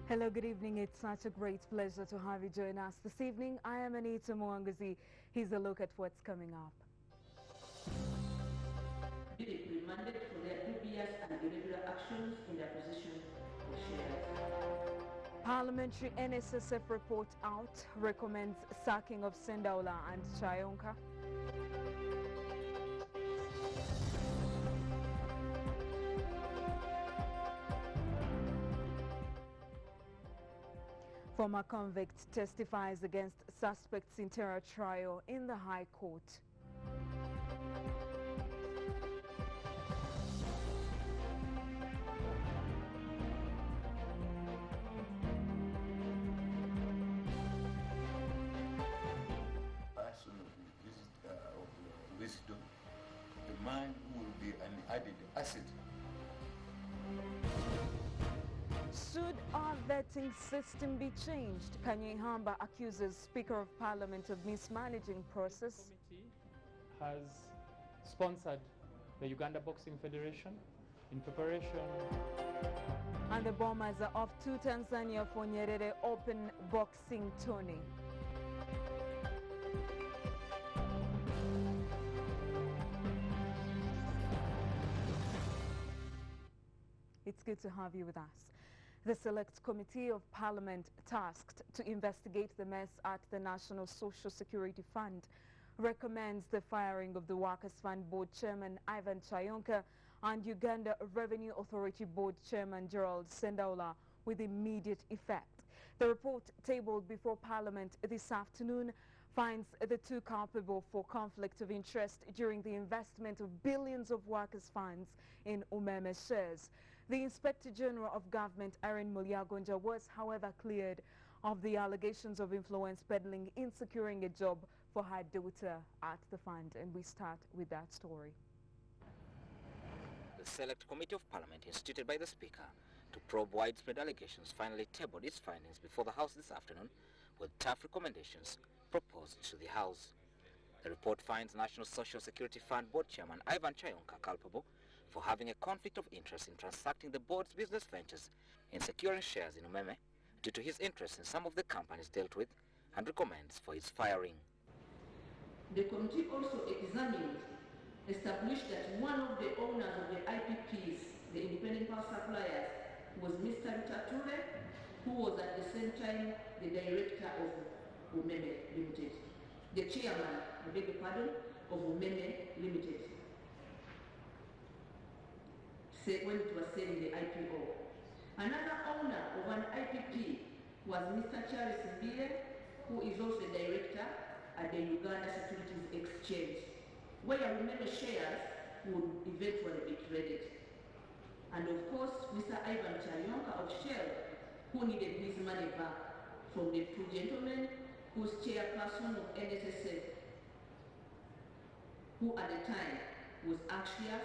Hello, good evening. It's such a great pleasure to have you join us this evening. I am Anita Mwangazi. Here's a look at what's coming up. Be remanded for their dubious and irregular actions in the acquisition of shares. Parliamentary NSSF report out recommends sacking of Sendaula and Chayonka. Former convict testifies against suspects in terror trial in the High Court. Wisdom, the man who will be an added asset. Should our vetting system be changed? Kanye Hamba accuses Speaker of Parliament of mismanaging process. The committee has sponsored the Uganda Boxing Federation in preparation. And the Bombers are off to Tanzania for Nyerere Open Boxing Tourney. It's good to have you with us. The Select Committee of Parliament tasked to investigate the mess at the National Social Security Fund recommends the firing of the Workers' Fund Board Chairman Ivan Chayonka and Uganda Revenue Authority Board Chairman Gerald Sendaula with immediate effect. The report tabled before Parliament this afternoon finds the two culpable for conflict of interest during the investment of billions of workers' funds in Umeme shares. The Inspector General of Government, Irene Mulyagonja, was, however, cleared of the allegations of influence peddling in securing a job for her daughter at the fund. And we start with that story. The Select Committee of Parliament, instituted by the Speaker to probe widespread allegations, finally tabled its findings before the House this afternoon with tough recommendations proposed to the House. The report finds National Social Security Fund Board Chairman Ivan Chayonka culpable for having a conflict of interest in transacting the board's business ventures in securing shares in Umeme due to his interest in some of the companies dealt with, and recommends for his firing. The committee also established that one of the owners of the IPPs, the independent power suppliers, was Mr. Mtature, who was at the same time the director of Umeme Limited, the chairman, I beg your pardon, of Umeme Limited, when it was selling the IPO. Another owner of an IPP was Mr. Charles Mbile, who is also a director at the Uganda Securities Exchange, where Umeme shares would eventually be traded. And of course, Mr. Ivan Chayonka of Shell, who needed his money back from the two gentlemen whose chairperson of NSSF, who at the time was anxious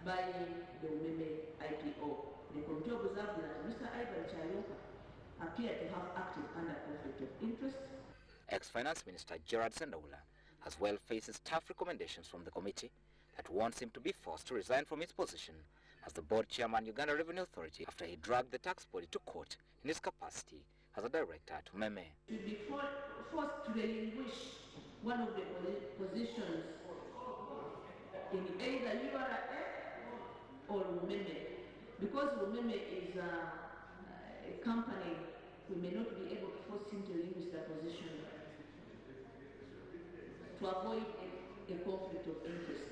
buying the Umeme IPO. The committee observed that Mr. Ivan Chayonka appeared to have acted under conflict of interest. Ex-Finance Minister Gerald Sendaula as well faces tough recommendations from the committee that wants him to be forced to resign from his position as the board chairman Uganda Revenue Authority after he dragged the tax body to court in his capacity as a director at Umeme. To be forced to relinquish one of the positions in either URF or Umeme, because Umeme is a company, we may not be able to force him to relinquish that position to avoid a conflict of interest.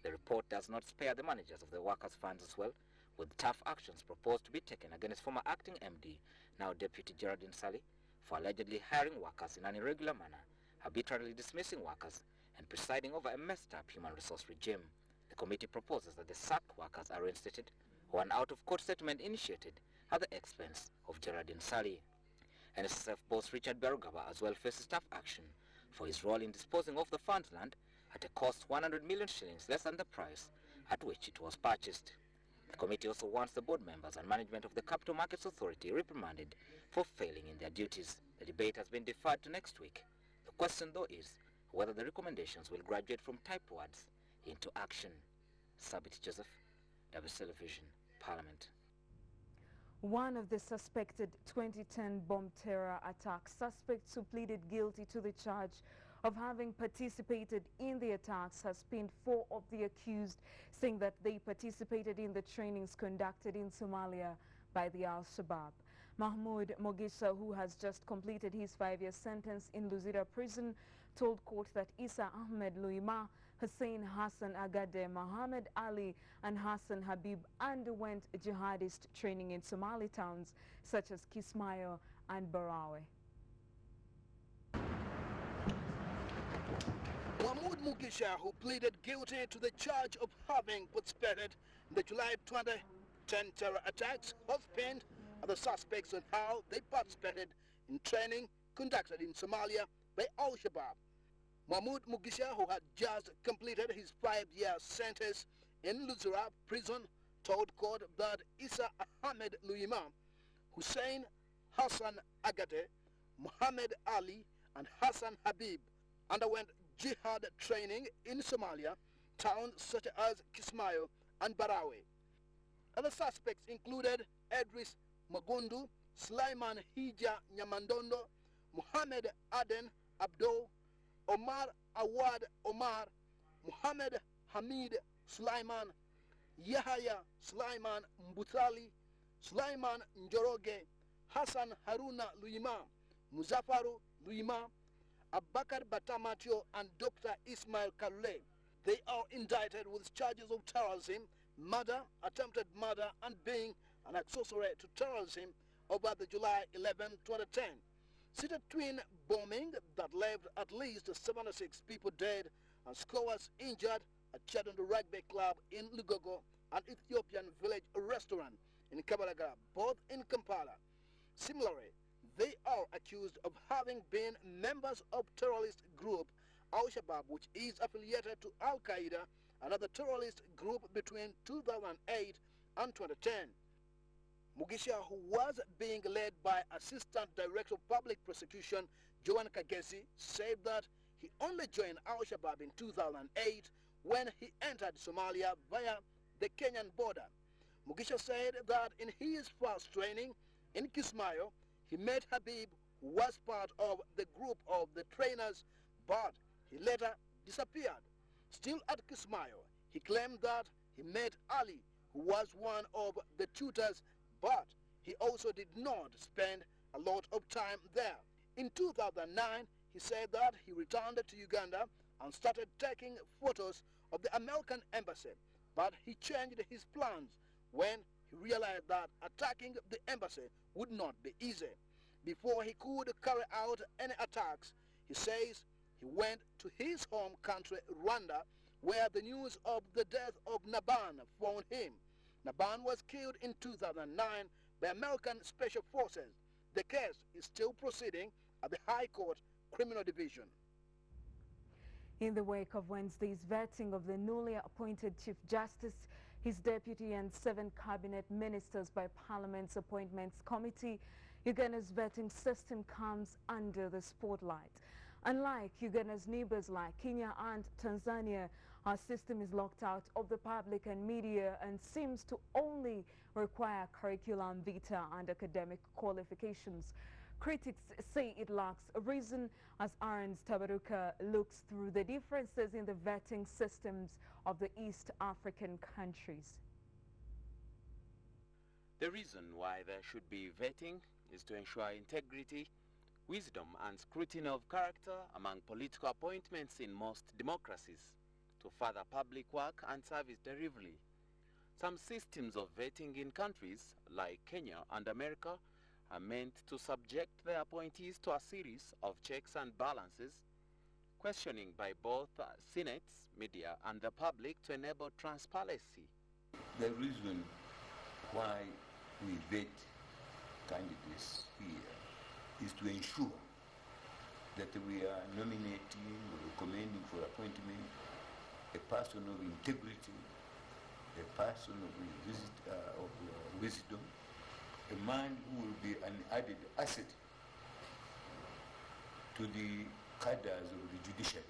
The report does not spare the managers of the workers' funds as well, with tough actions proposed to be taken against former acting MD, now Deputy Geraldine Sally, for allegedly hiring workers in an irregular manner, arbitrarily dismissing workers, and presiding over a messed up human resource regime. The committee proposes that the sacked workers are reinstated or an out-of-court settlement initiated at the expense of Geraldine Sally. NSSF boss Richard Barugaba as well faces tough action for his role in disposing of the fund's land at a cost 100 million shillings less than the price at which it was purchased. The committee also wants the board members and management of the Capital Markets Authority reprimanded for failing in their duties. The debate has been deferred to next week. The question though is whether the recommendations will graduate from type words into action. Sabit Joseph, WS Television, Parliament. One of the suspected 2010 bomb terror attack suspects who pleaded guilty to the charge of having participated in the attacks has pinned 4 of the accused, saying that they participated in the trainings conducted in Somalia by the Al-Shabaab. Mahmoud Mogisha, who has just completed his 5-year sentence in Luzira prison, told court that Isa Ahmed Luima, Hussein Hassan Agade, Muhammad Ali and Hassan Habib underwent jihadist training in Somali towns such as Kismayo and Barawe. Mahmoud Mugisha, who pleaded guilty to the charge of having participated in the July 2010 terror attacks, has pinned the suspects on how they participated in training conducted in Somalia by Al-Shabaab. Mahmoud Mugisha, who had just completed his 5-year sentence in Luzira prison, told court that Isa Ahmed Luima, Hussein Hassan Agade, Muhammad Ali and Hassan Habib underwent jihad training in Somalia, towns such as Kismayo and Barawe. Other suspects included Edris Magundu, Sulaiman Hija Nyamandondo, Muhammad Aden Abdul, Omar Awad Omar, Muhammad Hamid Sulaiman, Yahya Sulaiman Mbutali, Sulaiman Njoroge, Hassan Haruna Luima, Muzafaru Luima, Abakar Batamatio and Dr. Ismail Kalule. They are indicted with charges of terrorism, murder, attempted murder and being an accessory to terrorism over the July 11, 2010. Seated twin bombing that left at least 76 people dead and scores injured at Chadondu Rugby Club in Lugogo, an Ethiopian village restaurant in Kabalagara, both in Kampala. Similarly, they are accused of having been members of terrorist group Al-Shabaab, which is affiliated to Al-Qaeda, another terrorist group between 2008 and 2010. Mugisha, who was being led by Assistant Director of Public Prosecution Joan Kagesi, said that he only joined Al-Shabaab in 2008 when he entered Somalia via the Kenyan border. Mugisha said that in his first training in Kismayo, he met Habib, who was part of the group of the trainers, but he later disappeared. Still at Kismayo, he claimed that he met Ali, who was one of the tutors, but he also did not spend a lot of time there. In 2009, he said that he returned to Uganda and started taking photos of the American embassy, but he changed his plans when he realized that attacking the embassy would not be easy. Before he could carry out any attacks, he says he went to his home country, Rwanda, where the news of the death of Naban found him. Naban was killed in 2009 by American Special Forces. The case is still proceeding at the High Court Criminal Division. In the wake of Wednesday's vetting of the newly appointed Chief Justice, his deputy and 7 cabinet ministers by Parliament's Appointments Committee, Uganda's vetting system comes under the spotlight. Unlike Uganda's neighbors like Kenya and Tanzania, our system is locked out of the public and media and seems to only require curriculum vitae and academic qualifications. Critics say it lacks a reason, as Aaron's Tabaruka looks through the differences in the vetting systems of the East African countries. The reason why there should be vetting is to ensure integrity, wisdom and scrutiny of character among political appointments in most democracies, to further public work and service delivery. Some systems of vetting in countries like Kenya and America are meant to subject their appointees to a series of checks and balances, questioning by both senates, media and the public to enable transparency. The reason why we vet candidates here is to ensure that we are nominating or recommending for appointment a person of integrity, a person of wisdom, a man who will be an added asset to the cadres of the judiciary.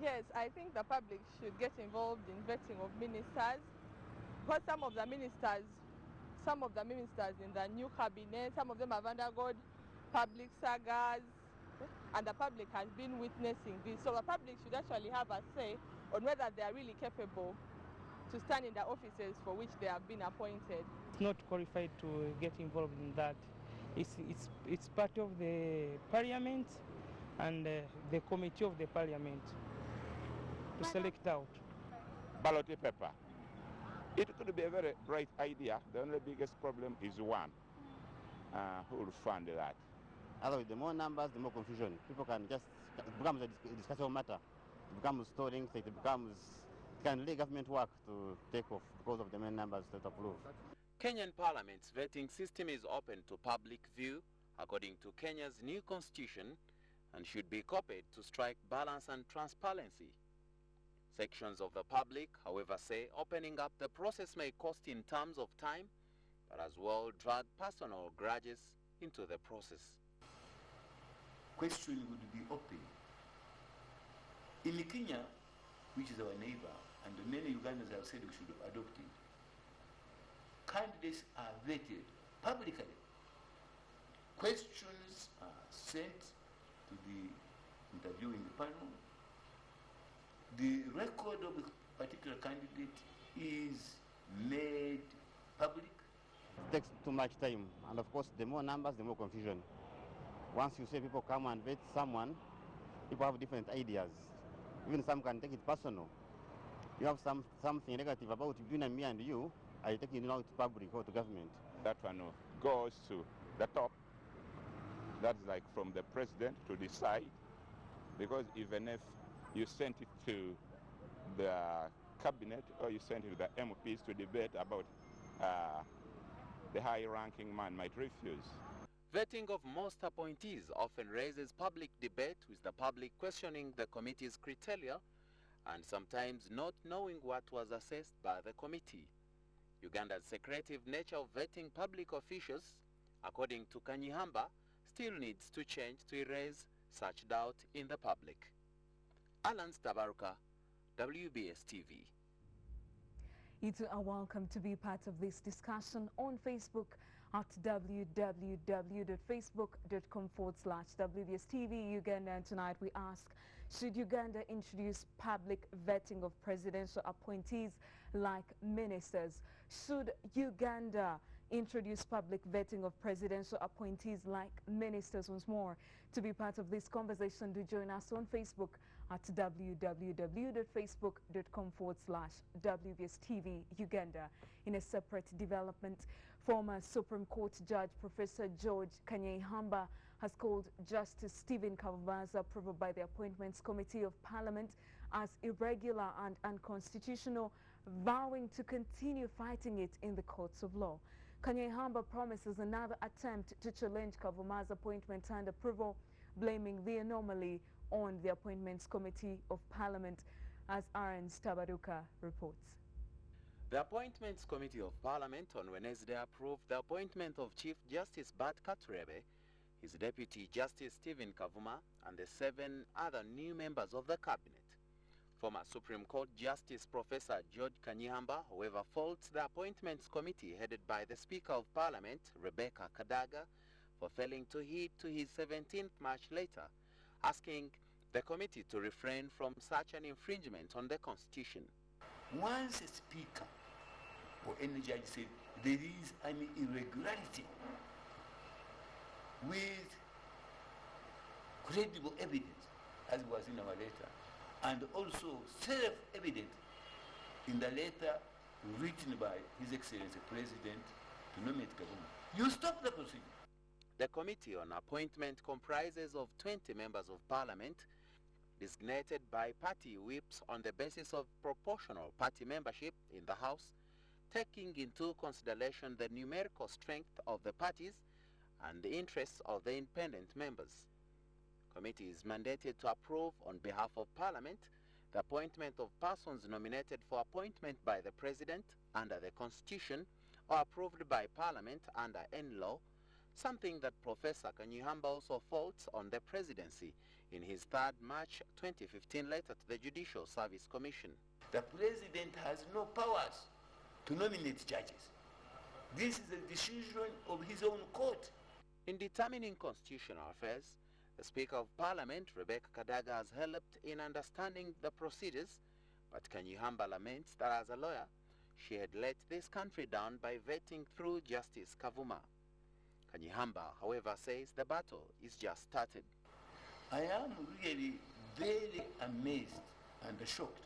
Yes, I think the public should get involved in vetting of ministers, because some of the ministers some of the ministers in the new cabinet, some of them have undergone public sagas, and the public has been witnessing this. So the public should actually have a say on whether they are really capable to stand in the offices for which they have been appointed. It's not qualified to get involved in that. It's part of the Parliament and the committee of the Parliament to select out. Ballot paper. It could be a very bright idea. The only biggest problem is one. Who will fund that? Otherwise, the more numbers, the more confusion. People can just, it becomes a discussion matter. It becomes storing, it can delay government work to take off because of the many numbers that approve. Kenyan Parliament's vetting system is open to public view according to Kenya's new constitution and should be copied to strike balance and transparency. Sections of the public, however, say opening up the process may cost in terms of time, but as well drag personal grudges into the process. Question would be open. In Kenya, which is our neighbor, and many Ugandans have said we should adopt it, candidates are vetted publicly. Questions are sent to the interviewing panel. The record of a particular candidate is made public. It takes too much time, and of course, the more numbers, the more confusion. Once you say people come and vet someone, people have different ideas. Even some can take it personal. You have something negative about between me and you, I take it now to public or to government. That one goes to the top. That's like from the president to decide, because even if you sent it to the cabinet or you sent it to the MPs to debate about the high-ranking man might refuse. Vetting of most appointees often raises public debate, with the public questioning the committee's criteria and sometimes not knowing what was assessed by the committee. Uganda's secretive nature of vetting public officials, according to Kanyihamba, still needs to change to erase such doubt in the public. Alan Stabaruka, WBS TV. You too are welcome to be part of this discussion on Facebook at www.facebook.com/WBS-TV Uganda. And tonight we ask, should Uganda introduce public vetting of presidential appointees like ministers? Should Uganda introduce public vetting of presidential appointees like ministers? Once more, to be part of this conversation, do join us on Facebook at www.facebook.com/WBS-TV Uganda. In a separate development, former Supreme Court Judge Professor George Kanyihamba has called Justice Stephen Kavuma's approval by the Appointments Committee of Parliament as irregular and unconstitutional, vowing to continue fighting it in the courts of law. Kanyihamba promises another attempt to challenge Kavuma's appointment and approval, blaming the anomaly on the Appointments Committee of Parliament, as Aaron Stabaruka reports. The Appointments Committee of Parliament on Wednesday approved the appointment of Chief Justice Bart Katurebe, his Deputy Justice Stephen Kavuma, and the 7 other new members of the Cabinet. Former Supreme Court Justice Professor George Kanyihamba, however, faults the Appointments Committee headed by the Speaker of Parliament, Rebecca Kadaga, for failing to heed to his 17th March letter, asking the committee to refrain from such an infringement on the Constitution. Once a speaker or any judge said there is an irregularity with credible evidence, as was in our letter, and also self-evident in the letter written by His Excellency President to nominate Kavuma, you stop the proceeding. The Committee on Appointment comprises of 20 members of Parliament, designated by party whips on the basis of proportional party membership in the House, taking into consideration the numerical strength of the parties and the interests of the independent members. The committee is mandated to approve on behalf of Parliament the appointment of persons nominated for appointment by the President under the Constitution or approved by Parliament under any law, something that Professor Kanyihamba also faults on the Presidency in his 3rd March 2015 letter to the Judicial Service Commission. The President has no powers to nominate judges. This is a decision of his own court. In determining constitutional affairs, the Speaker of Parliament, Rebecca Kadaga, has helped in understanding the procedures, but Kanyihamba laments that as a lawyer, she had let this country down by vetting through Justice Kavuma. Kanyihamba, however, says the battle is just started. I am really very amazed and shocked.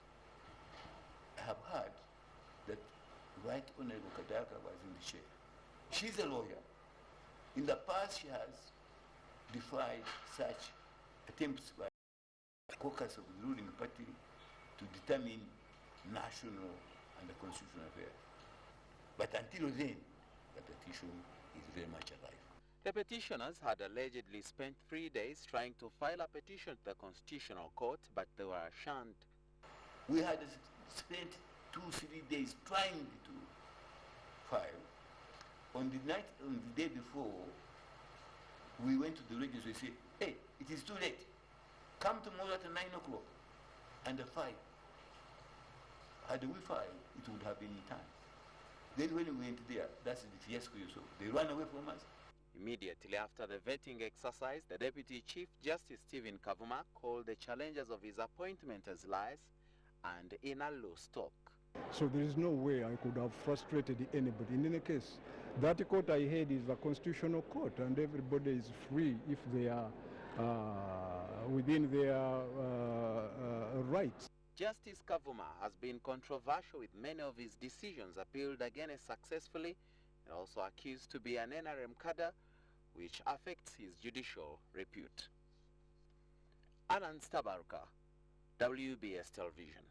I have heard that Right Honorable Kadaga was in the chair. She's a lawyer. In the past, she has defied such attempts by the caucus of the ruling party to determine national and constitutional affairs. But until then, the petition is very much alive. The petitioners had allegedly spent 3 days trying to file a petition to the Constitutional Court, but they were shunned. We had spent 2-3 days trying to file. On the day before, we went to the registry and said, hey, it is too late. Come tomorrow at 9 o'clock and file. Had we filed, it would have been in time. Then when we went there, that's the fiasco you saw. They ran away from us. Immediately after the vetting exercise, the Deputy Chief Justice Stephen Kavuma called the challengers of his appointment as lies and in a loose talk. So there is no way I could have frustrated anybody. In any case, that court I heard is a constitutional court, and everybody is free if they are within their rights. Justice Kavuma has been controversial with many of his decisions appealed against successfully and also accused to be an NRM cadre, which affects his judicial repute. Anand Stabaruka, WBS Television.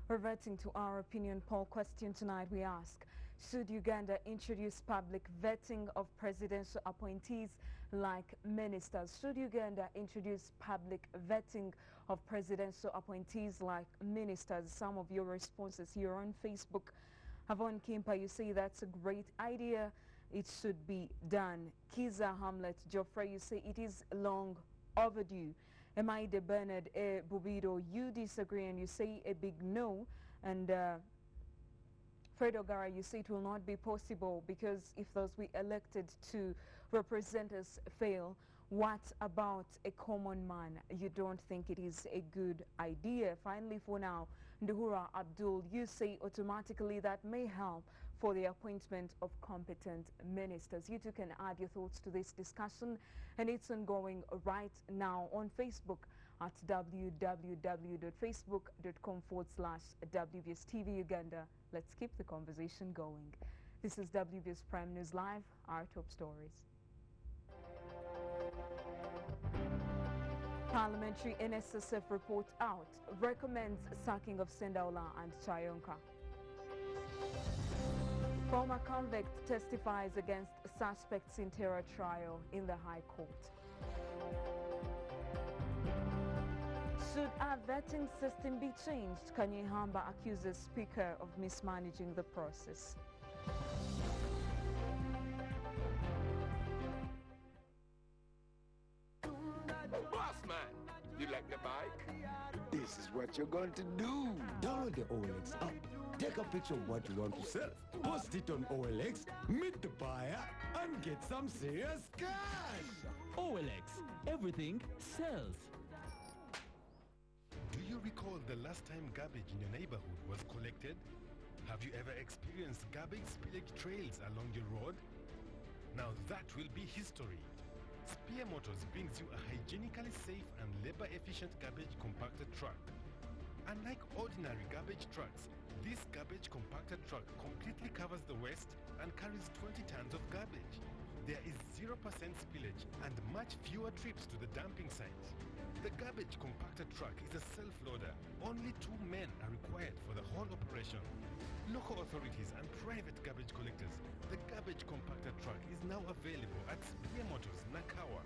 Reverting to our opinion poll question tonight, we ask, should Uganda introduce public vetting of presidential appointees like ministers? Should Uganda introduce public vetting of presidential appointees like ministers? Some of your responses here on Facebook. Havon Kimpa, you say that's a great idea. It should be done. Kiza Hamlet Joffrey, you say it is long overdue. Emaide Bernard Bubido, you disagree and you say a big no. And Fred Ogara, you say it will not be possible because if those we elected to represent us fail, what about a common man? You don't think it is a good idea. Finally, for now, Nduhura Abdul, you say automatically that may help for the appointment of competent ministers. You too can add your thoughts to this discussion, and it's ongoing right now on Facebook at www.facebook.com/WBS-TV Uganda. Let's keep the conversation going. This is WBS Prime News Live, our top stories. Parliamentary NSSF report out, recommends sacking of Sendaula and Chayonka. Former convict testifies against suspects in terror trial in the High Court. Should our vetting system be changed? Kanyihamba accuses Speaker of mismanaging the process. Boss man, you like the bike? This is what you're going to do. Download the OLX app. Take a picture of what you want to sell. Post it on OLX, meet the buyer, and get some serious cash. OLX, everything sells. Do you recall the last time garbage in your neighborhood was collected? Have you ever experienced garbage spillage trails along your road? Now that will be history. Spear Motors brings you a hygienically safe and labor-efficient garbage compactor truck. Unlike ordinary garbage trucks, this garbage compactor truck completely covers the waste and carries 20 tons of garbage. There is 0% spillage and much fewer trips to the dumping site. The garbage compactor truck is a self-loader. Only 2 men are required for the whole operation. Local authorities and private garbage collectors, the garbage compactor truck is now available at Spear Motors, Nakawa.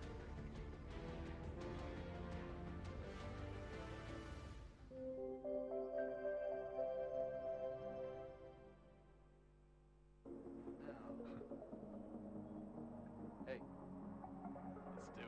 Hey, let's do it.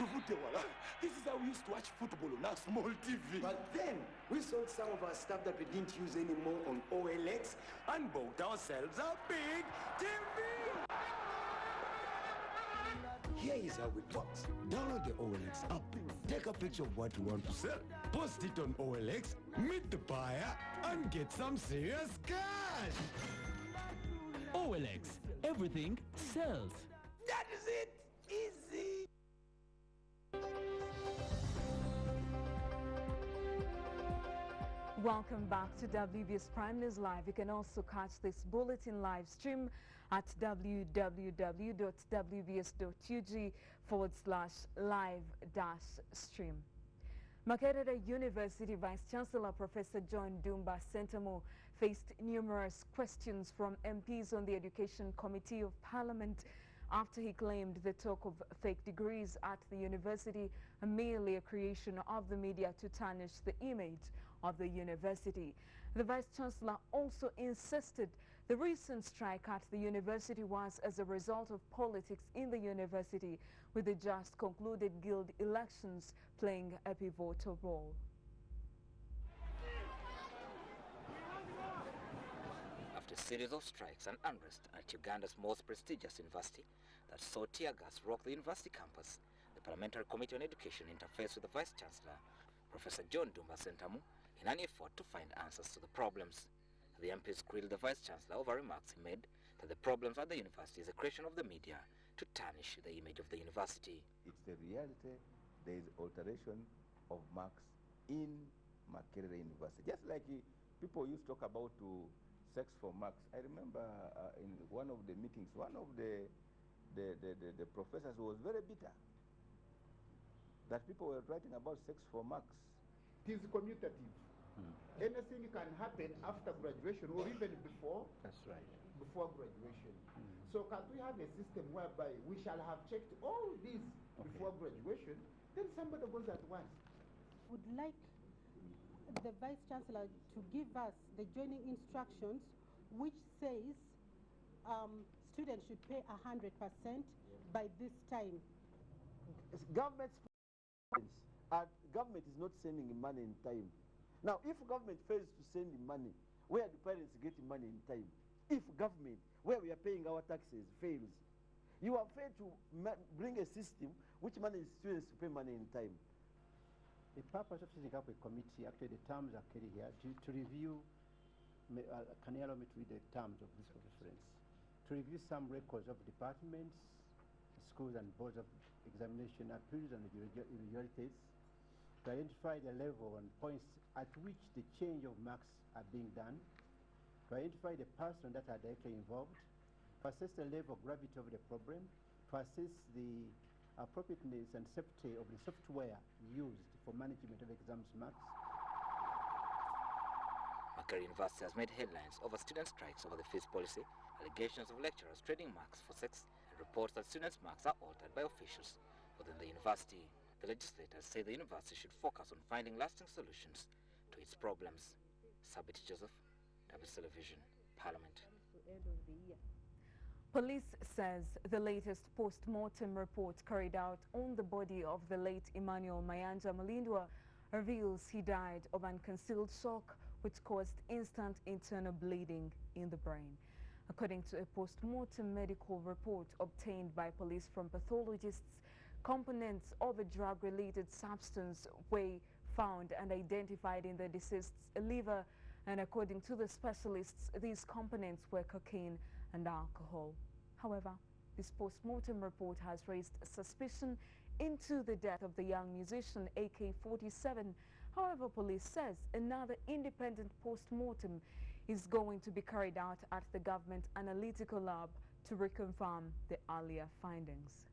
This is how we used to watch football on our small TV. But then, we sold some of our stuff that we didn't use anymore on OLX and bought ourselves a big TV. Here is how it works. Download the OLX app, take a picture of what you want to sell, post it on OLX, meet the buyer, and get some serious cash. OLX, everything sells. That is it. Easy. Welcome back to WBS Prime News Live. You can also catch this bulletin live stream at www.wbs.ug/live-stream. Makerere University Vice Chancellor Professor John Dumba Sentamu faced numerous questions from MPs on the Education Committee of Parliament after he claimed the talk of fake degrees at the university are merely a creation of the media to tarnish the image of the university. The Vice-Chancellor also insisted the recent strike at the university was as a result of politics in the university, with the just concluded guild elections playing a pivotal role. After a series of strikes and unrest at Uganda's most prestigious university that saw tear gas rock the university campus, the Parliamentary Committee on Education interfaced with the Vice-Chancellor, Professor John Dumba Sentamu, in an effort to find answers to the problems. The MPs grilled the Vice-Chancellor over remarks he made that the problems at the university is a creation of the media to tarnish the image of the university. It's the reality. There is alteration of marks in Makerere University. Just like people used to talk about sex for marks. I remember in one of the meetings, one of the professors was very bitter that people were writing about sex for marks. It is commutative. Anything can happen after graduation or even before. That's right. Before graduation. So can we have a system whereby we shall have checked all these before graduation, then somebody goes at once. Would like the Vice Chancellor to give us the joining instructions which says students should pay 100% by this time. Government is not sending money in time. Now, if government fails to send money, where do parents get money in time? If government, where we are paying our taxes, fails, you have failed to bring a system which manages students to pay money in time. The purpose of setting up a committee, actually the terms are carried here, to review, can you allow me to read the terms of this conference? To review some records of departments, schools and boards of examination, appeals and irregularities, to identify the level and points at which the change of marks are being done, to identify the person that are directly involved, to assess the level of gravity of the problem, to assess the appropriateness and safety of the software used for management of exams marks. Makerere University has made headlines over student strikes over the fees policy, allegations of lecturers trading marks for sex, and reports that students' marks are altered by officials within the university. The legislators say the university should focus on finding lasting solutions to its problems. Sabit Joseph, WBS Television, Parliament. Police says the latest post-mortem report carried out on the body of the late Emmanuel Mayanja Malindwa reveals he died of unconcealed shock, which caused instant internal bleeding in the brain. According to a post-mortem medical report obtained by police from pathologists, components of a drug-related substance were found and identified in the deceased's liver, and according to the specialists, these components were cocaine and alcohol. However, this post-mortem report has raised suspicion into the death of the young musician AK-47. However, police says another independent post-mortem is going to be carried out at the government analytical lab to reconfirm the earlier findings.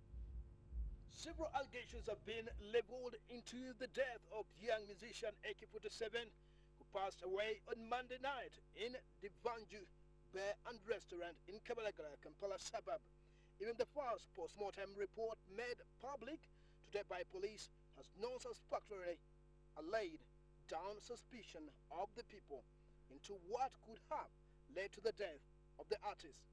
Several allegations have been leveled into the death of young musician AK-47, who passed away on Monday night in the Vanju Bar and Restaurant in Kabalagala, Kampala suburb. Even the first post-mortem report made public today by police has not satisfactorily laid down suspicion of the people into what could have led to the death of the artist.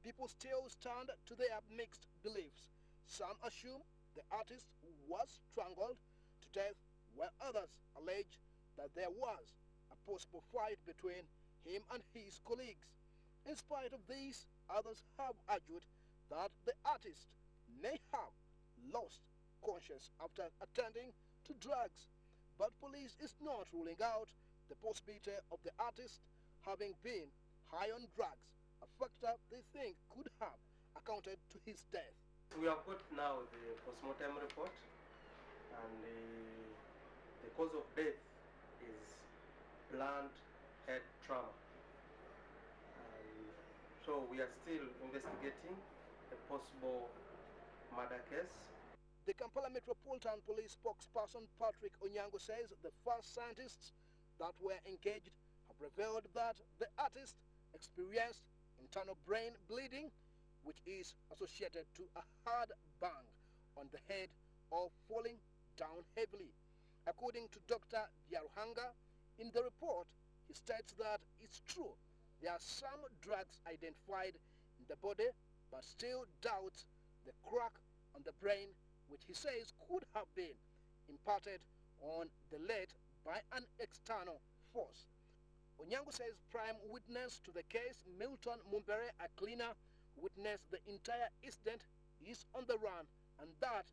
People still stand to their mixed beliefs. Some assume the artist was strangled to death, while others allege that there was a possible fight between him and his colleagues. In spite of this, others have argued that the artist may have lost conscience after attending to drugs, but police is not ruling out the possibility of the artist having been high on drugs, a factor they think could have accounted to his death. We have got now the postmortem report, and the cause of death is blunt head trauma. So we are still investigating a possible murder case. The Kampala Metropolitan Police spokesperson Patrick Onyango says the first scientists that were engaged have revealed that the artist experienced internal brain bleeding, which is associated to a hard bang on the head or falling down heavily. According to Dr. Byaruhanga, in the report, he states that it's true there are some drugs identified in the body, but still doubts the crack on the brain, which he says could have been imparted on the lead by an external force. Onyango says prime witness to the case, Milton Mumbere, a cleaner, witnessed the entire incident, is on the run, and that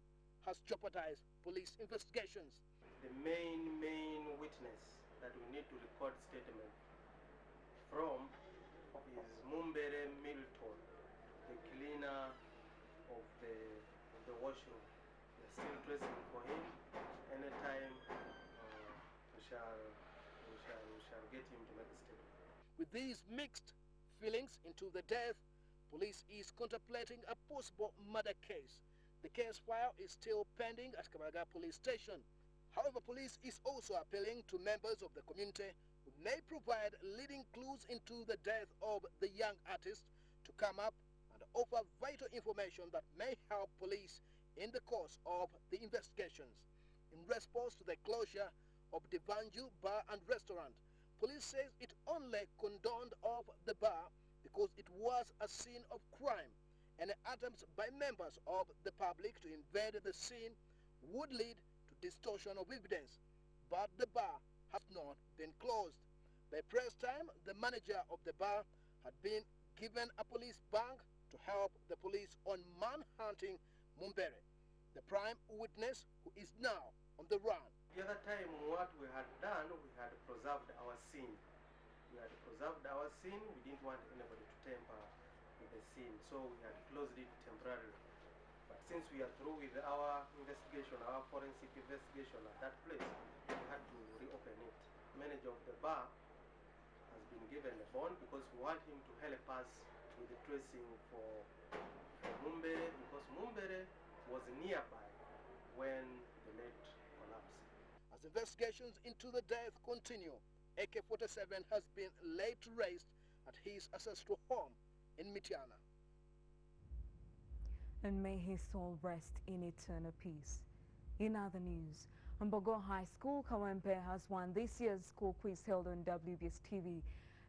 has jeopardized police investigations. The main witness that we need to record statement from is Mumbere Milton, the cleaner of the washroom. We're still tracing for him. Anytime we shall get him to make a statement. With these mixed feelings into the death, police is contemplating a possible murder case. The case file is still pending at Kabaga Police Station. However, police is also appealing to members of the community who may provide leading clues into the death of the young artist to come up and offer vital information that may help police in the course of the investigations. In response to the closure of the Banju Bar and Restaurant, police says it only condoned of the bar because it was a scene of crime, and attempts by members of the public to invade the scene would lead to distortion of evidence, but the bar has not been closed. By press time, the manager of the bar had been given a police bag to help the police on manhunting Mumbere, the prime witness who is now on the run. The other time what we had done, we had preserved our scene. We had preserved our scene. We didn't want anybody to tamper with the scene, so we had closed it temporarily. But since we are through with our investigation, our forensic investigation at that place, we had to reopen it. The manager of the bar has been given a bond because we want him to help us with the tracing for Mumbere, because Mumbere was nearby when the lead collapsed. As investigations into the death continue, AK-47 has been laid to rest at his ancestral home in Mityana. And may his soul rest in eternal peace. In other news, Mbogo High School, Kawempe, has won this year's school quiz held on WBS TV.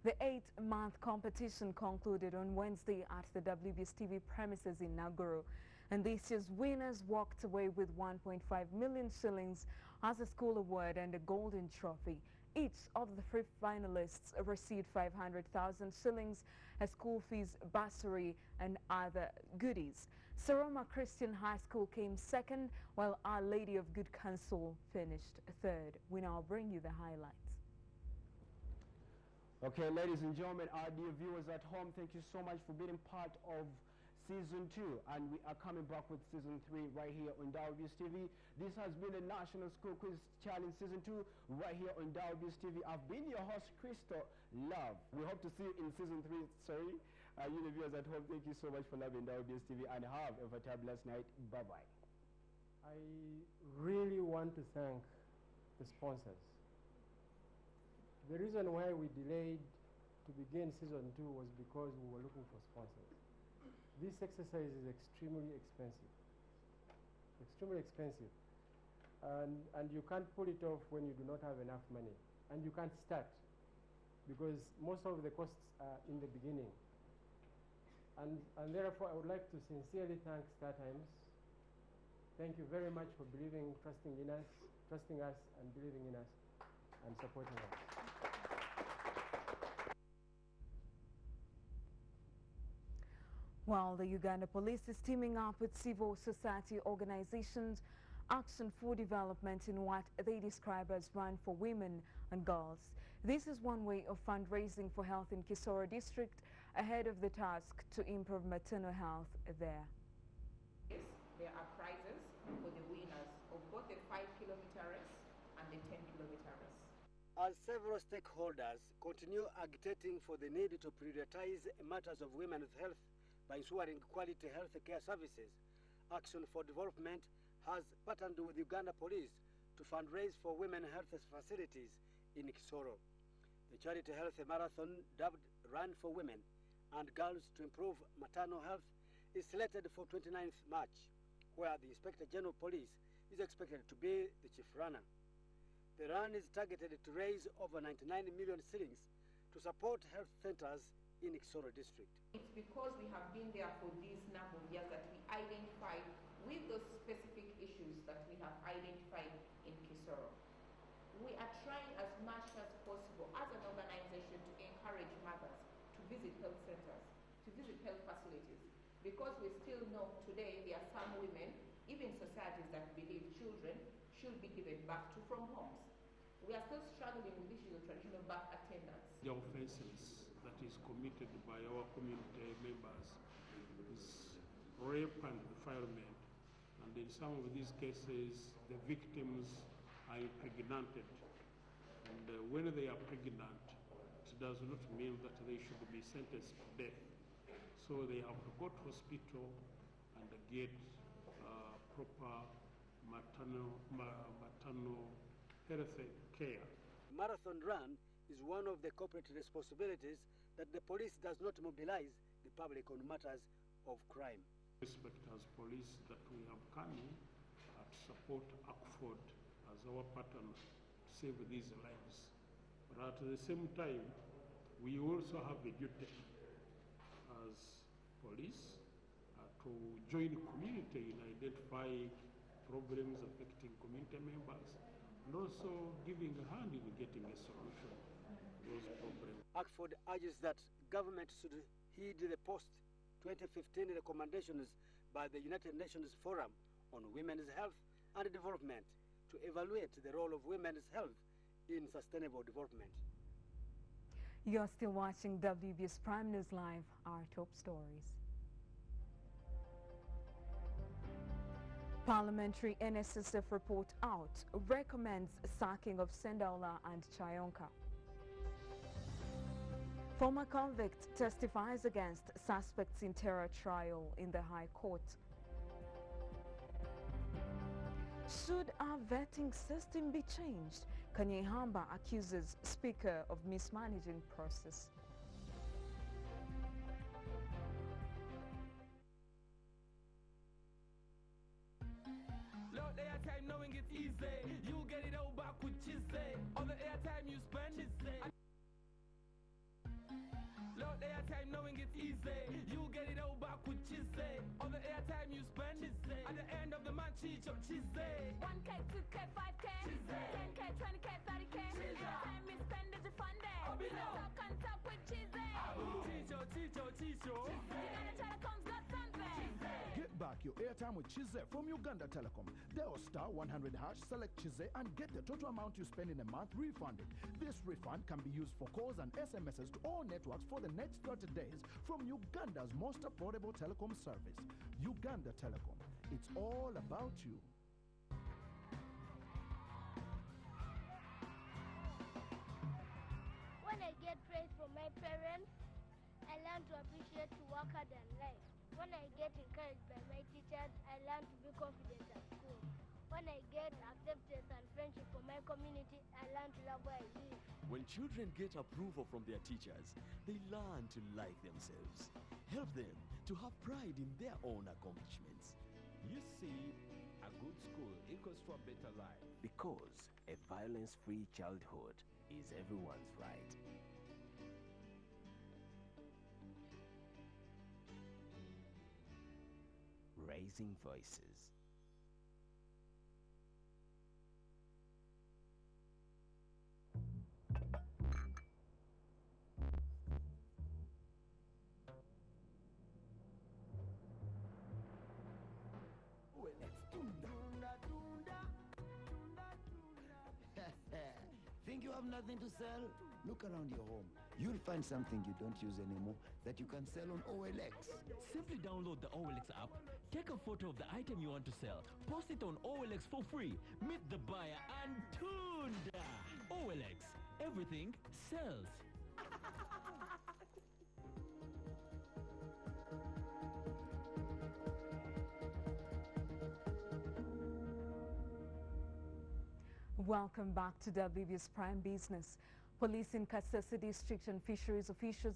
The 8-month competition concluded on Wednesday at the WBS TV premises in Naguru. And this year's winners walked away with 1.5 million shillings as a school award and a golden trophy. Each of the 3 finalists received 500,000 shillings, a school fees, bursary, and other goodies. Saroma Christian High School came second, while Our Lady of Good Counsel finished third. We now bring you the highlights. Okay, ladies and gentlemen, our dear viewers at home, thank you so much for being part of Season 2, and we are coming back with Season 3 right here on WBS TV. This has been the National School Quiz Challenge Season 2 right here on WBS TV. I've been your host, Crystal Love. We hope to see you in Season 3, you the viewers at home, thank you so much for loving WBS TV, and have a fabulous night. Bye-bye. I really want to thank the sponsors. The reason why we delayed to begin Season 2 was because we were looking for sponsors. This exercise is extremely expensive. Extremely expensive. And you can't pull it off when you do not have enough money. And you can't start because most of the costs are in the beginning. And therefore, I would like to sincerely thank StarTimes Thank you very much for believing, trusting us and believing in us and supporting us. While the Uganda Police is teaming up with civil society organizations, Action for Development in what they describe as Run for Women and Girls. This is one way of fundraising for health in Kisoro district ahead of the task to improve maternal health there. Yes, there are prizes for the winners of both the 5-kilometer race and the 10-kilometer race. As several stakeholders continue agitating for the need to prioritize matters of women's health by ensuring quality health care services, Action for Development has partnered with Uganda Police to fundraise for women health facilities in Kisoro. The charity health marathon, dubbed Run for Women and Girls to Improve Maternal Health, is selected for 29th March, where the Inspector General Police is expected to be the chief runner. The run is targeted to raise over 99 million shillings to support health centers in Kisoro district. It's because we have been there for this number of years that we identified with those specific issues that we have identified in Kisoro. We are trying as much as possible as an organization to encourage mothers to visit health centers, to visit health facilities, because we still know today there are some women, even societies, that believe children should be given back to from homes. We are still struggling with issues of traditional birth attendance. The offenses that is committed by our community members is rape and defilement, and in some of these cases the victims are impregnated, and when they are pregnant it does not mean that they should be sentenced to death, so they have to go to hospital and get proper maternal health care. Marathon Run is one of the corporate responsibilities that the police does not mobilize the public on matters of crime. Respect as police that we have come in to support ACFOD as our partner to save these lives. But at the same time, we also have a duty as police to join the community in identifying problems affecting community members and also giving a hand in getting a solution to those problems. ACFOD urges that government should heed the post-2015 recommendations by the United Nations Forum on Women's Health and Development to evaluate the role of women's health in sustainable development. You're still watching WBS Prime News Live, our top stories. Parliamentary NSSF report out recommends sacking of Sendaula and Chayonka. Former convict testifies against suspects in terror trial in the High Court. Should our vetting system be changed? Kanyehamba accuses Speaker of mismanaging process. Load airtime knowing it's easy. You get it all back with Chizzy. All the airtime you spend is Load airtime knowing it's easy. You get it all back with Chizzy. All the airtime you spend is at the end of the month, Chicho Chizzy. 1K, 2K, 5K, 10K, 20K, 30K. Airtime you spend is refunded. Talk and talk with Chizzy. Chicho. Uganda Telecom's got something. Get back your airtime with Chizzy from Uganda Telecom. Dial *100#, select Chizzy and get the total amount you spend in a month refunded. This refund can be used for calls and SMSs to all networks for the next 30 days from Uganda's most affordable telecom service. Uganda Telecom. It's all about you. When I get praise from my parents, I learn to appreciate to work hard and life. When I get encouraged by my teachers, I learn to be confident at school. When I get acceptance and friendship from my community, I learn to love where I live. When children get approval from their teachers, they learn to like themselves. Help them to have pride in their own accomplishments. You see, a good school equals to a better life. Because a violence-free childhood is everyone's right. Raising voices. Think you have nothing to sell? Look around your home. You'll find something you don't use anymore that you can sell on OLX. Simply download the OLX app, take a photo of the item you want to sell, post it on OLX for free, meet the buyer, and tunda! OLX, everything sells. Welcome back to WBS Prime Business. Police in Kasese District and fisheries officials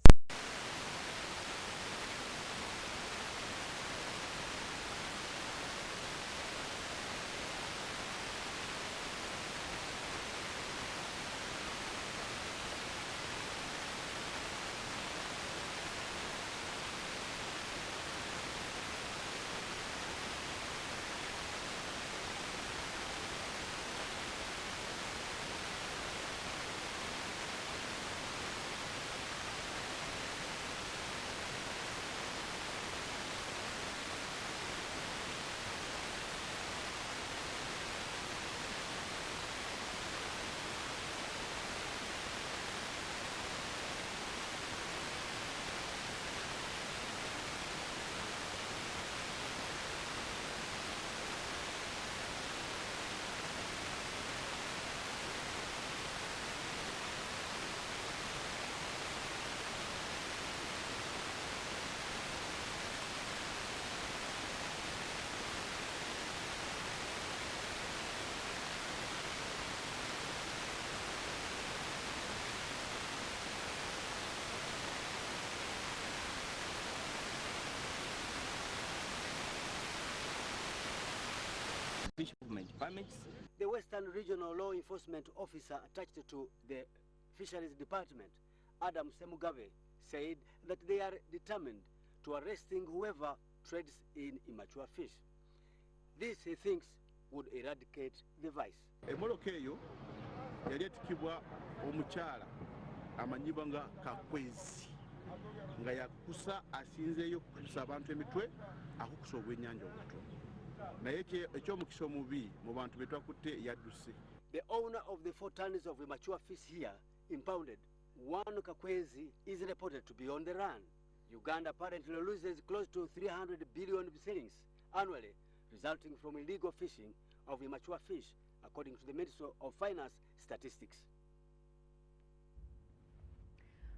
permits. The Western Regional Law Enforcement Officer attached to the Fisheries Department, Adam Semugabe, said that they are determined to arresting whoever trades in immature fish. This, he thinks, would eradicate the vice. Emoloka eyo yali etikibwa omukyala amanyibwa nga Kakwezi nga yakusa asinzeeyo kukusa abantu emitwe akukusa obwennyanja obuto naye ekyomukisa omubi mu bantu be twakutte yadduse. The owner of the 4 tons of immature fish here impounded, one Kakwezi, is reported to be on the run. Uganda apparently loses close to 300 billion shillings annually, resulting from illegal fishing of immature fish, according to the Ministry of Finance statistics.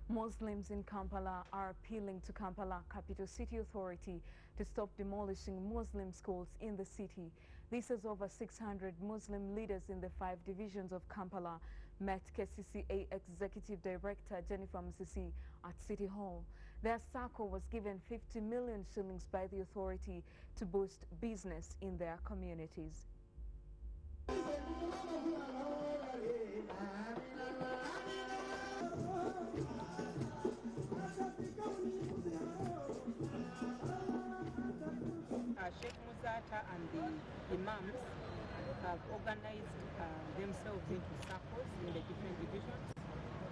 Muslims in Kampala are appealing to Kampala Capital City Authority to stop demolishing Muslim schools in the city. This as over 600 Muslim leaders in the 5 divisions of Kampala met KCCA Executive Director Jennifer Musisi at City Hall. Their circle was given 50 million shillings by the authority to boost business in their communities. Sheikh Muzata and the imams have organized themselves into circles in the different divisions,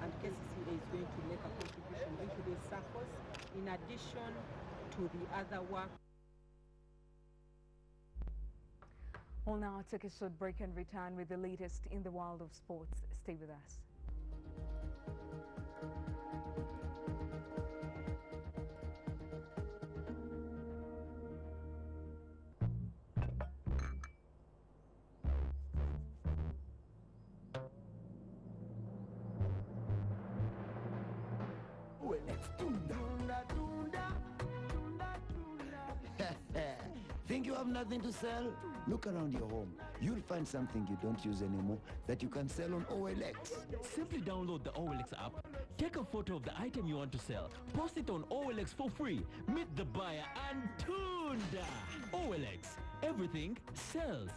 and KCCA is going to make a contribution into these circles in addition to the other work. We'll now take a short break and return with the latest in the world of sports. Stay with us. Think you have nothing to sell? Look around your home. You'll find something you don't use anymore that you can sell on OLX. Simply download the OLX app, take a photo of the item you want to sell, post it on OLX for free, meet the buyer, and tunda! OLX, everything sells.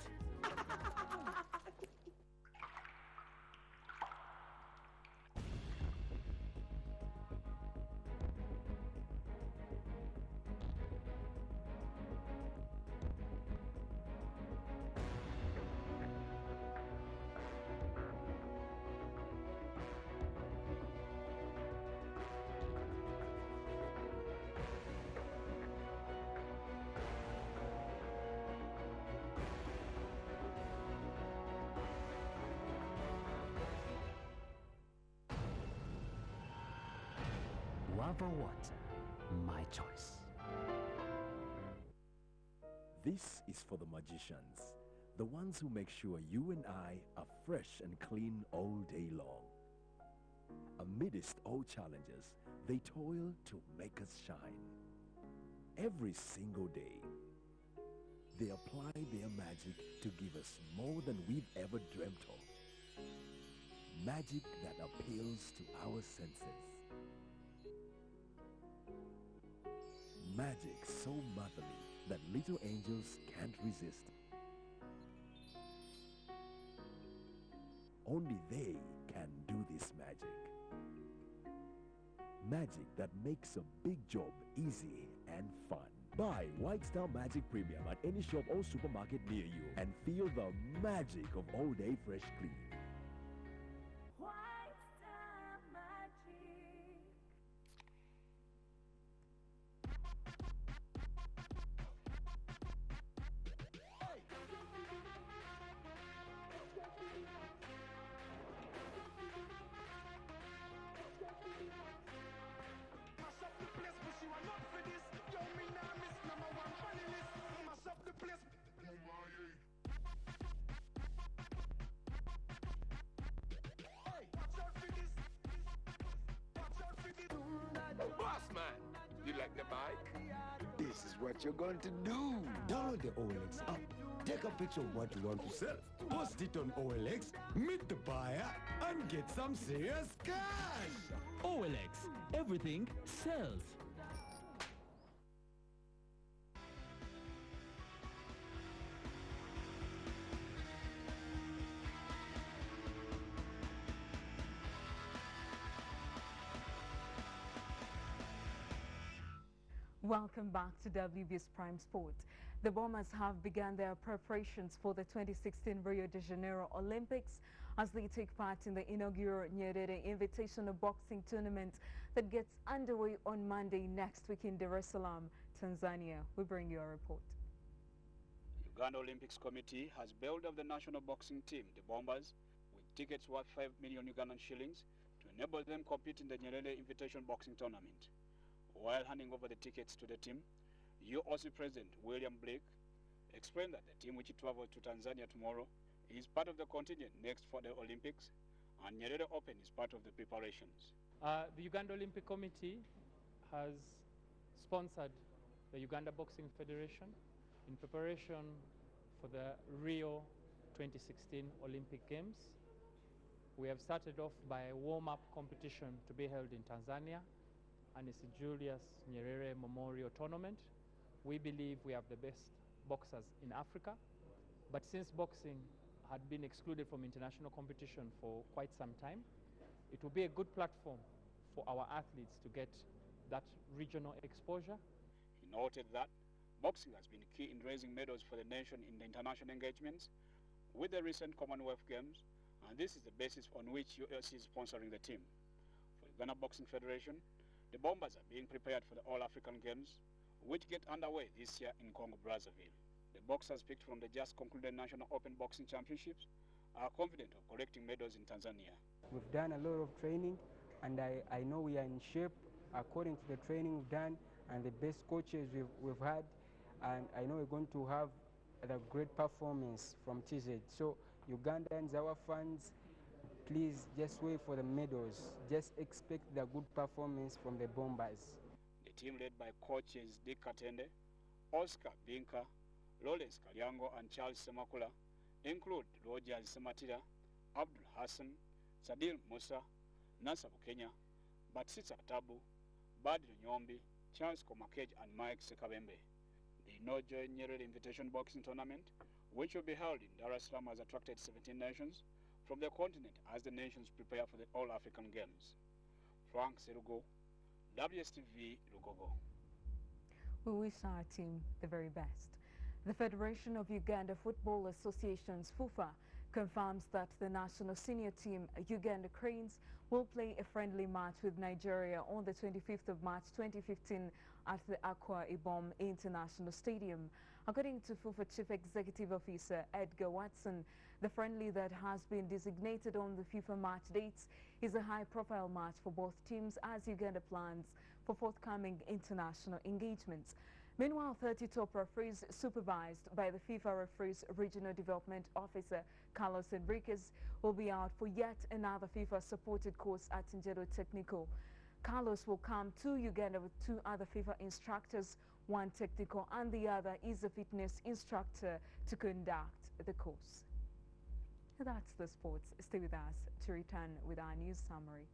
for what? My choice. This is for the magicians, the ones who make sure you and I are fresh and clean all day long. Amidst all challenges, they toil to make us shine. Every single day, they apply their magic to give us more than we've ever dreamt of. Magic that appeals to our senses. Magic so motherly that little angels can't resist. Only they can do this magic. Magic that makes a big job easy and fun. Buy White Star Magic Premium at any shop or supermarket near you and feel the magic of all-day fresh clean. Boss man, you like the bike? This is what you're going to do. Download the OLX app. Take a picture of what you want to sell. Post it on OLX, meet the buyer, and get some serious cash. OLX, everything sells. Welcome back to WB's Prime Sport. The Bombers have begun their preparations for the 2016 Rio de Janeiro Olympics as they take part in the inaugural Nyerere Invitational Boxing Tournament that gets underway on Monday next week in Dar es Salaam, Tanzania. We bring you a report. Uganda Olympics Committee has built up the national boxing team, the Bombers, with tickets worth 5 million Ugandan shillings to enable them compete in the Nyerere Invitational Boxing Tournament. While handing over the tickets to the team, UOC President William Blake explained that the team which travels to Tanzania tomorrow is part of the contingent next for the Olympics, and Nyerere Open is part of the preparations. The Uganda Olympic Committee has sponsored the Uganda Boxing Federation in preparation for the Rio 2016 Olympic Games. We have started off by a warm-up competition to be held in Tanzania, and it's a Julius Nyerere Memorial Tournament. We believe we have the best boxers in Africa, but since boxing had been excluded from international competition for quite some time, it will be a good platform for our athletes to get that regional exposure. He noted that boxing has been key in raising medals for the nation in the international engagements with the recent Commonwealth Games, and this is the basis on which UOC is sponsoring the team. For the Ghana Boxing Federation, the Bombers are being prepared for the All-African Games, which get underway this year in Congo-Brazzaville. The boxers picked from the just concluded National Open Boxing Championships are confident of collecting medals in Tanzania. We've done a lot of training, and I know we are in shape according to the training we've done and the best coaches we've had, and I know we're going to have a great performance from TZ. So Ugandans, our fans, please just wait for the medals. Just expect the good performance from the Bombers. The team led by coaches Dick Katende, Oscar Binka, Lawrence Kalyango and Charles Semakula include Rogers Sematira, Abdul Hassan, Sadil Musa, Nasa Bukenya, Batsitsa Tabu, Badi Nyombi, Charles Komakej and Mike Sekabembe. The inaugural Nyerere Invitation Boxing Tournament, which will be held in Dar es Salaam, has attracted 17 nations from the continent as the nations prepare for the All-African Games. Frank Serugo, WSTV Lugogo. We wish our team the very best. The Federation of Uganda Football Associations, FUFA, confirms that the national senior team, Uganda Cranes, will play a friendly match with Nigeria on the 25th of March 2015 at the Akwa Ibom International Stadium. According to FUFA Chief Executive Officer Edgar Watson, the friendly that has been designated on the FIFA match dates is a high-profile match for both teams as Uganda plans for forthcoming international engagements. Meanwhile, 30 top referees supervised by the FIFA Referees Regional Development Officer Carlos Enriquez will be out for yet another FIFA-supported course at Njedo Technical. Carlos will come to Uganda with 2 other FIFA instructors, one technical and the other is a fitness instructor, to conduct the course. That's the sports. Stay with us to return with our news summary.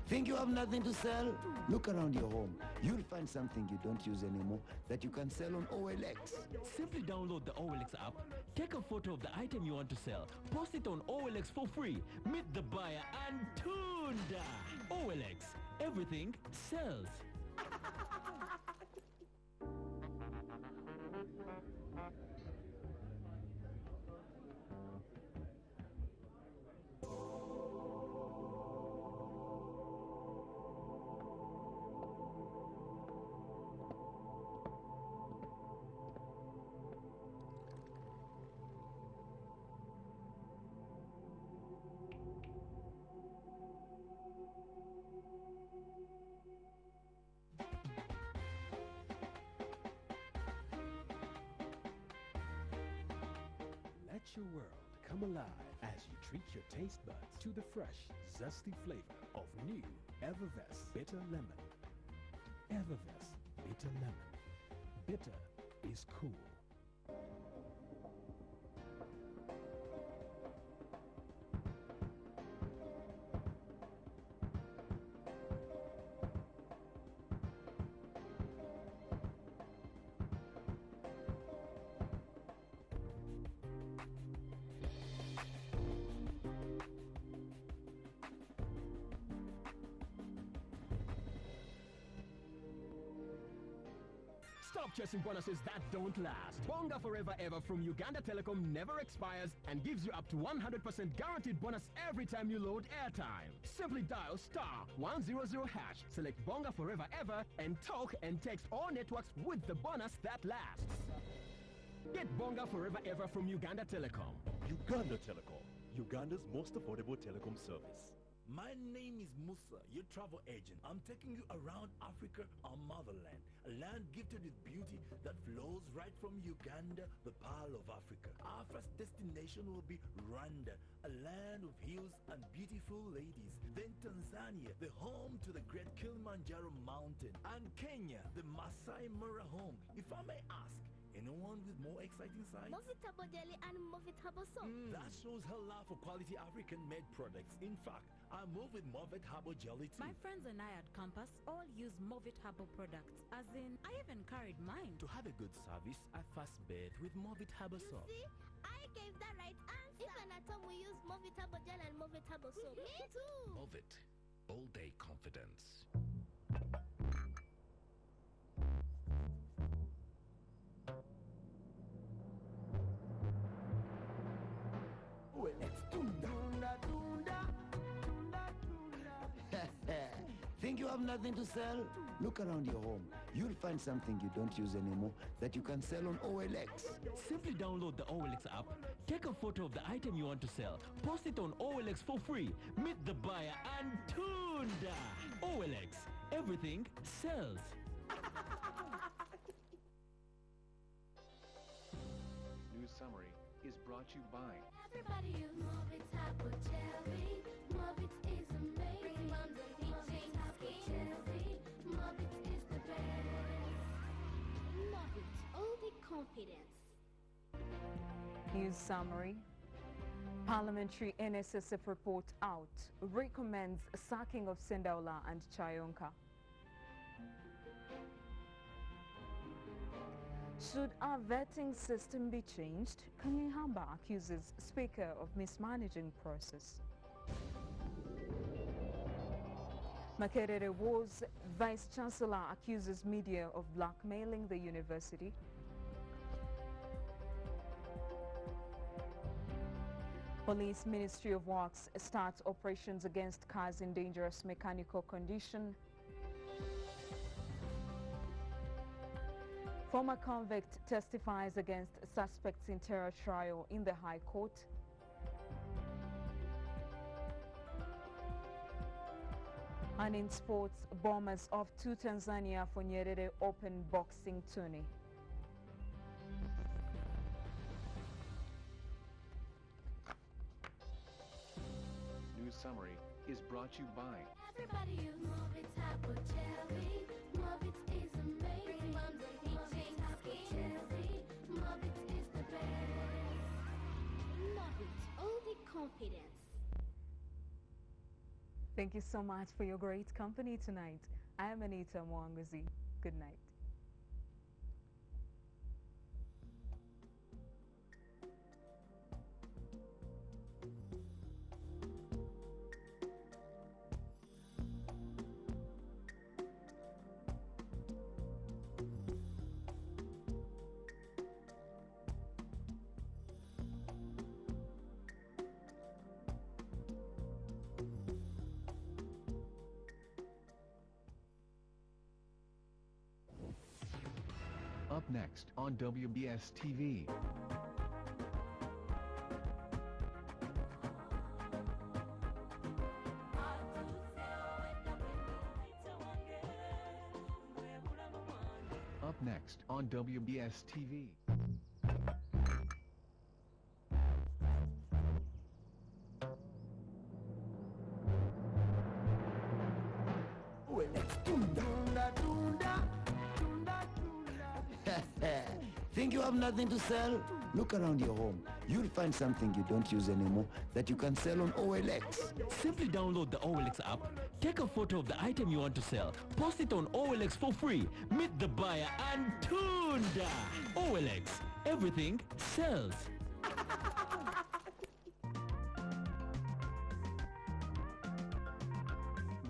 Think you have nothing to sell? Look around your home. You'll find something you don't use anymore that you can sell on OLX. Simply download the OLX app, take a photo of the item you want to sell, post it on OLX for free, meet the buyer, and tunda! OLX, everything sells. Let your world come alive as you treat your taste buds to the fresh, zesty flavor of new Evervest Bitter Lemon. Evervest Bitter Lemon. Bitter is cool. Stop chasing bonuses that don't last. Bonga Forever Ever from Uganda Telecom never expires and gives you up to 100% guaranteed bonus every time you load airtime. Simply dial *100#, select Bonga Forever Ever, and talk and text all networks with the bonus that lasts. Get Bonga Forever Ever from Uganda Telecom. Uganda Telecom, Uganda's most affordable telecom service. My name is Musa, your travel agent. I'm taking you around Africa, our motherland, a land gifted with beauty that flows right from Uganda, the Pearl of Africa. Our first destination will be Rwanda, a land of hills and beautiful ladies. Then Tanzania, the home to the great Kilimanjaro mountain. And Kenya, the Masai Mara home. If I may ask, anyone with more exciting sights? Movitable jelly and movitable soap. That shows her love for quality African-made products. In fact, I move with Movit Herbal Jelly too. My friends and I at Campus all use Movit Herbal products. As in, I even carried mine. To have a good service, I first bathe with Movit Herbal soap. See? I gave the right answer. Even at home we use Movitable gel and Movitable soap. Me too. Movit. All day confidence. Think you have nothing to sell? Look around your home. You'll find something you don't use anymore that you can sell on OLX. Simply download the OLX app, take a photo of the item you want to sell, post it on OLX for free, meet the buyer, and tunda! OLX, everything sells. News Summary is brought to you by Everybody use Movit Herbal Jelly. Movit is amazing. Movit Herbal Jelly. Movit is the best. Movit, all the confidence. News summary. Parliamentary NSSF report out recommends sacking of Sendaula and Chayonka. Should our vetting system be changed? Kanyihamba accuses Speaker of mismanaging process. Makerere Wars Vice-Chancellor accuses media of blackmailing the university. Police Ministry of Works starts operations against cars in dangerous mechanical condition. Former convict testifies against suspects in terror trial in the High Court. And in sports, Bombers off to Tanzania for Nyerere Open boxing tourney. News summary is brought to you by Everybody use Mobit Apple Cherry. Mobit is amazing. Moms and PJs Apple Cherry. Mobit is the best. Mobit, all the confidence. Thank you so much for your great company tonight. I am Anita Mwanguzi. Good night. Up next on WBS TV. Up next on WBS TV. Think you have nothing to sell? Look around your home. You'll find something you don't use anymore that you can sell on OLX. Simply download the OLX app, take a photo of the item you want to sell, post it on OLX for free, meet the buyer, and tunda! OLX, everything sells.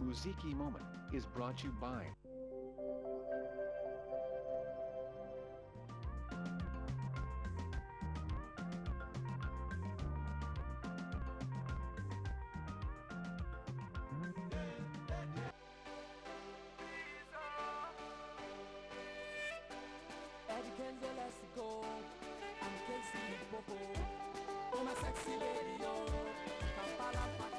Muziki Moment is brought to you by Oh, my sexy lady, oh, Kampala,